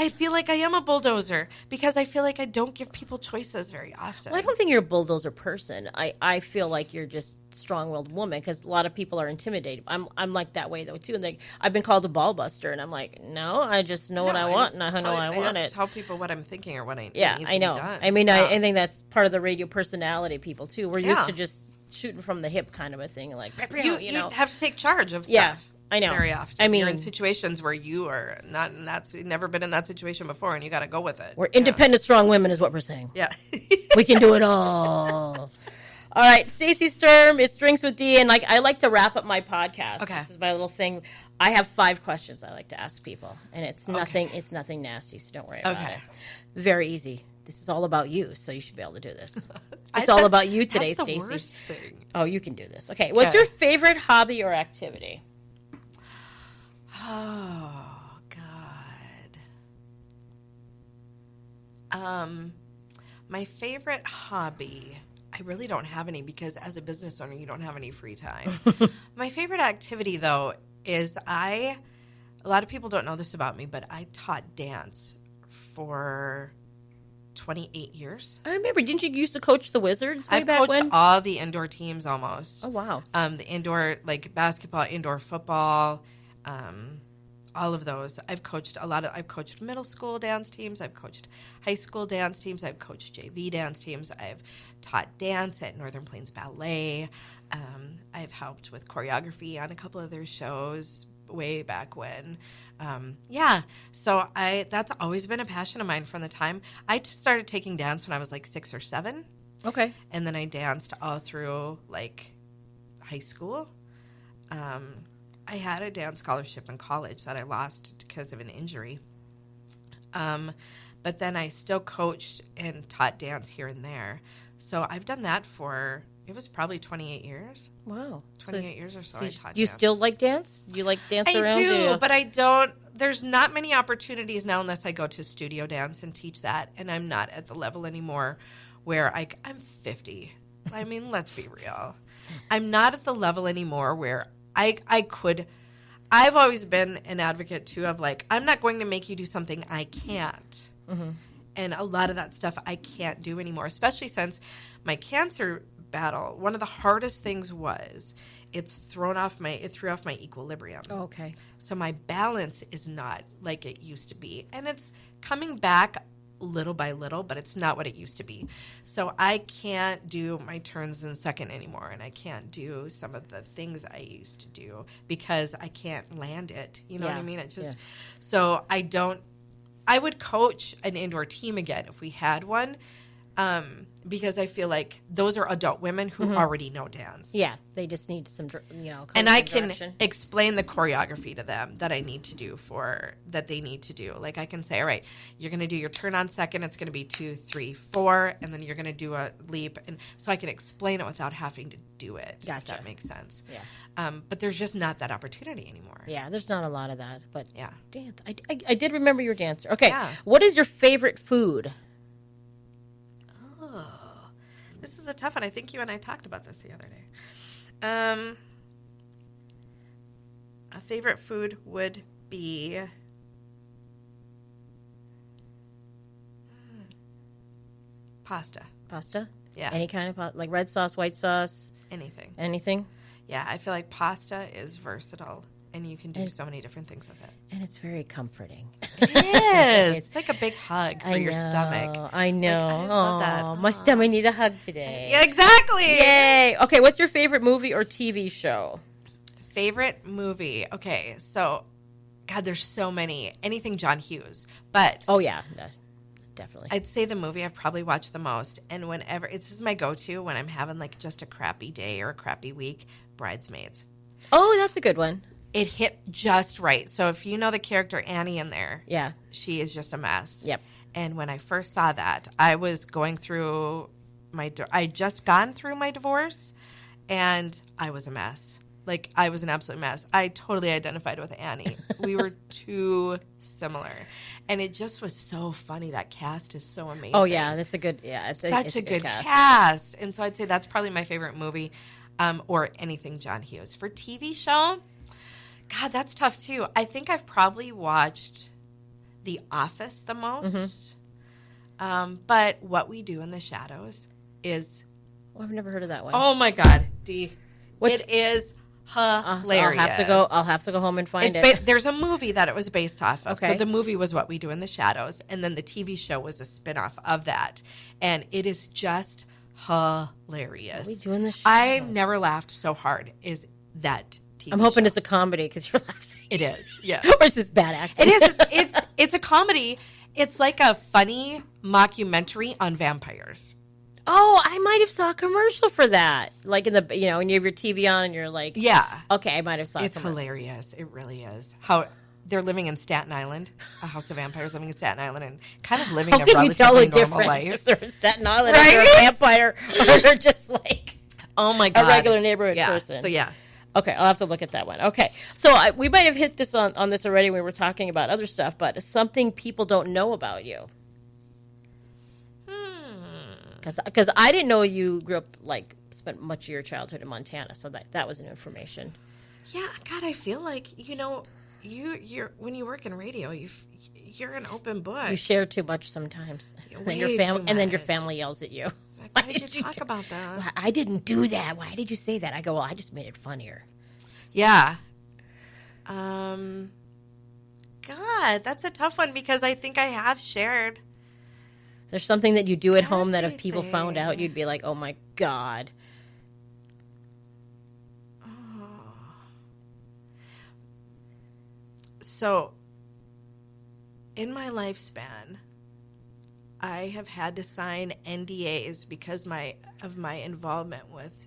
feel like I am a bulldozer because I feel like I don't give people choices very often. Well, I don't think you're a bulldozer person. I feel like you're just strong-willed woman because a lot of people are intimidated. I'm like that way though too. And I've been called a ball buster, and I'm like, no, I just know what I want, and I know I want it. I just tell people what I'm thinking or what I need. I know. I mean, I think that's part of the radio personality people too. We're used to just shooting from the hip kind of a thing, like you know. You have to take charge of stuff. Yeah. I know. Very often. I mean, you're in situations where you are not, and that's never been in that situation before, and you got to go with it. We're independent, strong women, is what we're saying. Yeah, we can do it all. All right, Stacy Sturm, it's Drinks with Dee, and I like to wrap up my podcast. Okay. This is my little thing. I have 5 questions I like to ask people, and it's nothing. It's nothing nasty, so don't worry about it. Very easy. This is all about you, so you should be able to do this. It's all about you today, Stacy. Stacy. Worst thing. Oh, you can do this. Okay, what's your favorite hobby or activity? Oh, God. My favorite hobby, I really don't have any because as a business owner, you don't have any free time. My favorite activity, though, is a lot of people don't know this about me, but I taught dance for 28 years. I remember. Didn't you used to coach the Wizards way I've back coached when? all the indoor teams almost. Oh, wow. The indoor, like basketball, indoor football, all of those. I've coached I've coached middle school dance teams. I've coached high school dance teams. I've coached JV dance teams. I've taught dance at Northern Plains Ballet. I've helped with choreography on a couple of their shows way back when. So that's always been a passion of mine from the time I started taking dance when I was like 6 or 7. Okay. And then I danced all through like high school. I had a dance scholarship in college that I lost because of an injury. But then I still coached and taught dance here and there. So I've done that for, it was probably 28 years. Wow. 28 years or so. Do you still like dance? Do you like dance around? I do, but I don't. there's not many opportunities now unless I go to studio dance and teach that, and I'm not at the level anymore where I'm 50. I mean, let's be real. I'm not at the level anymore where I could. I've always been an advocate, too, of like, I'm not going to make you do something I can't. Mm-hmm. And a lot of that stuff I can't do anymore, especially since my cancer battle, one of the hardest things was it threw off my equilibrium. Oh, okay. So my balance is not like it used to be. And it's coming back little by little, but it's not what it used to be. So I can't do my turns in second anymore, and I can't do some of the things I used to do because I can't land it. You know what I mean? It just so I would coach an indoor team again if we had one. Because I feel like those are adult women who already know dance. Yeah, they just need some, and I can explain the choreography to them that I need to do that they need to do. Like I can say, all right, you're going to do your turn on second. It's going to be 2, 3, 4, and then you're going to do a leap. And so I can explain it without having to do it. Gotcha. If that makes sense. Yeah. But there's just not that opportunity anymore. Yeah, there's not a lot of that. But yeah, dance. I did remember you're a dancer. Okay, yeah. What is your favorite food? This is a tough one. I think you and I talked about this the other day. A favorite food would be pasta. Pasta? Yeah. Any kind of pasta? Like red sauce, white sauce? Anything. Anything? Yeah, I feel like pasta is versatile, and you can do so many different things with it. And it's very comforting. It is. It's like a big hug for your stomach. I know. Like, I love that. My stomach needs a hug today. Yeah, exactly. Yay. Okay, what's your favorite movie or TV show? Favorite movie. Okay, so, God, there's so many. Anything John Hughes. But. Oh, yeah. Definitely. I'd say the movie I've probably watched the most, and whenever, this is my go-to when I'm having like just a crappy day or a crappy week, Bridesmaids. Oh, that's a good one. It hit just right. So if you know the character Annie in there, yeah, she is just a mess. Yep. And when I first saw that, I was going through I just gone through my divorce, and I was a mess. Like, I was an absolute mess. I totally identified with Annie. We were too similar. And it just was so funny. That cast is so amazing. Oh, yeah. That's a good, it's such a good cast. And so I'd say that's probably my favorite movie, or anything John Hughes. For TV show, God, that's tough, too. I think I've probably watched The Office the most. Mm-hmm. But What We Do in the Shadows is... Oh, I've never heard of that one. Oh, my God. It is hilarious. I'll have to go home and find it. There's a movie that it was based off of. Okay. So the movie was What We Do in the Shadows, and then the TV show was a spinoff of that. And it is just hilarious. What We Do in the Shadows. I've never laughed so hard as that TV I'm hoping show. it's a comedy because you're laughing. It is, yes. Or it's just bad acting. It is. It's a comedy. It's like a funny mockumentary on vampires. Oh, I might have saw a commercial for that. Like in the, when you have your TV on and you're like, yeah. Okay, I might have saw it. It's hilarious. It really is. How they're living in Staten Island, a house of vampires living in Staten Island, and kind of living a relatively normal life. If they're in Staten Island or they're a vampire or they're just like my God. a regular neighborhood person. So, yeah. Okay, I'll have to look at that one. Okay, so we might have hit this on this already when we were talking about other stuff, but something people don't know about you. Because I didn't know you grew up, spent much of your childhood in Montana, so that was new information. Yeah, God, I feel like, you're when you work in radio, you're an open book. You share too much sometimes. Then your family yells at you. Why did you talk about that? Well, I didn't do that. Why did you say that? I go, well, I just made it funnier. Yeah. God, that's a tough one because I think I have shared. There's something that you do at home that if people found out, you'd be like, oh, my God. Oh. So, in my lifespan, I have had to sign NDAs because of my involvement with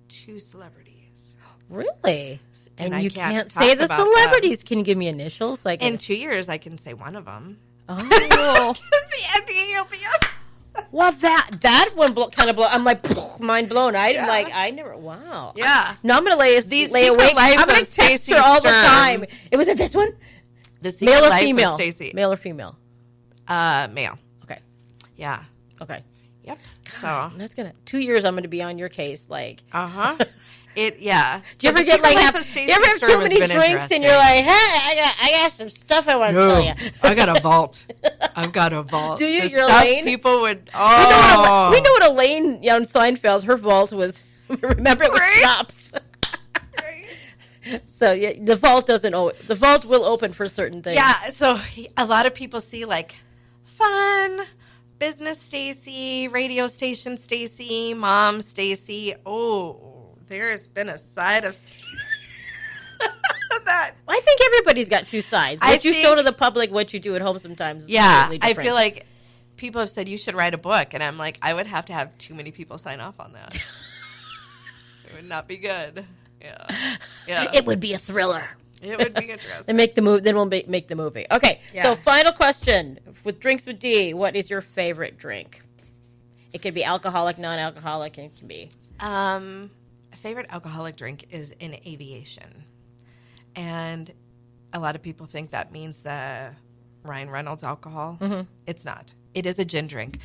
2 celebrities. Really? And you can't talk say the about celebrities. Can you give me initials? In 2 years, I can say one of them. Oh. The NDA will be up. Well, that one kind of blow. I'm like, mind blown. I never. Wow. Yeah. No, I'm gonna lay awake. I'm gonna text her all the time. It was it this one. The Secret Male or Life female? of Stacy. Male or female? Male. Okay. Yeah. Okay. Yep. So That's gonna 2 years. I'm gonna be on your case. Like, Yeah. do you ever get like you ever have too many drinks and you're like, hey, I got some stuff I want to tell you. I got a vault. I've got a vault. Do you? The Your stuff Elaine? people would. We know what Elaine on Seinfeld. Her vault was. Remember it was Right? schnapps. So yeah, the vault doesn't. The vault will open for certain things. Yeah. So a lot of people see like fun. Business Stacy, radio station Stacy, mom Stacy. Oh, there's been a side of Stacy that. I think everybody's got two sides. What you show to the public, what you do at home sometimes is completely I different. feel like people have said you should write a book, and I'm like, I would have to have too many people sign off on that. It would not be good. Yeah. It would be a thriller. It would be interesting. Then make the move. Then we'll make the movie. Okay. Yeah. So final question with Drinks with D. What is your favorite drink? It could be alcoholic, non-alcoholic, and it can be. A favorite alcoholic drink is in aviation, and a lot of people think that means the Ryan Reynolds alcohol. Mm-hmm. It's not. It is a gin drink.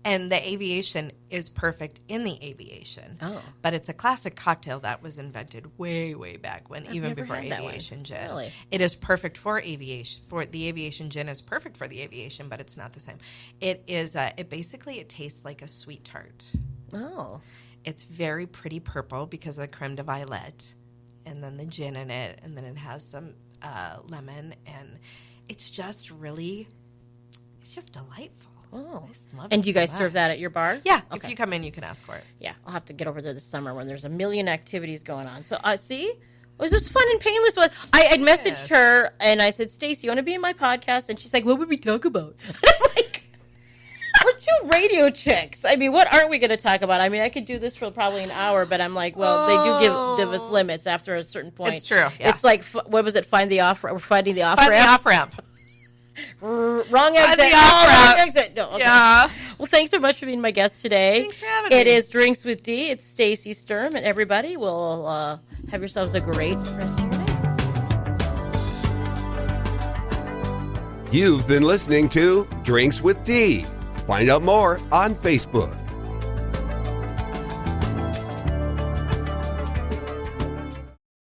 And the aviation is perfect in the aviation. Oh. But it's a classic cocktail that was invented way, way back when, even before aviation gin. Really? It is perfect for aviation. For the aviation gin is perfect for the aviation, but it's not the same. It is. It tastes like a sweet tart. Oh. It's very pretty purple because of the creme de violette, and then the gin in it, and then it has some lemon, and it's just delightful. Oh. I love And it do you so guys much. serve that at your bar? Yeah. Okay. If you come in, you can ask for it. Yeah. I'll have to get over there this summer when there's a million activities going on. So, see? It was just fun and painless. I had messaged her, and I said, Stacy, you want to be in my podcast? And she's like, what would we talk about? And I'm like, we're two radio chicks. I mean, what aren't we going to talk about? I mean, I could do this for probably an hour, but I'm like, well, they do give us limits after a certain point. It's true. Yeah. It's like, what was it? Find the off. We're finding the off Find ramp. the off ramp. Wrong exit. the off-ramp. Wrong exit. No, okay. Yeah. Well, thanks so much for being my guest today. Thanks for having me. It is Drinks with D. It's Stacy Sturm, and everybody will have yourselves a great rest of your day. You've been listening to Drinks with D. Find out more on Facebook.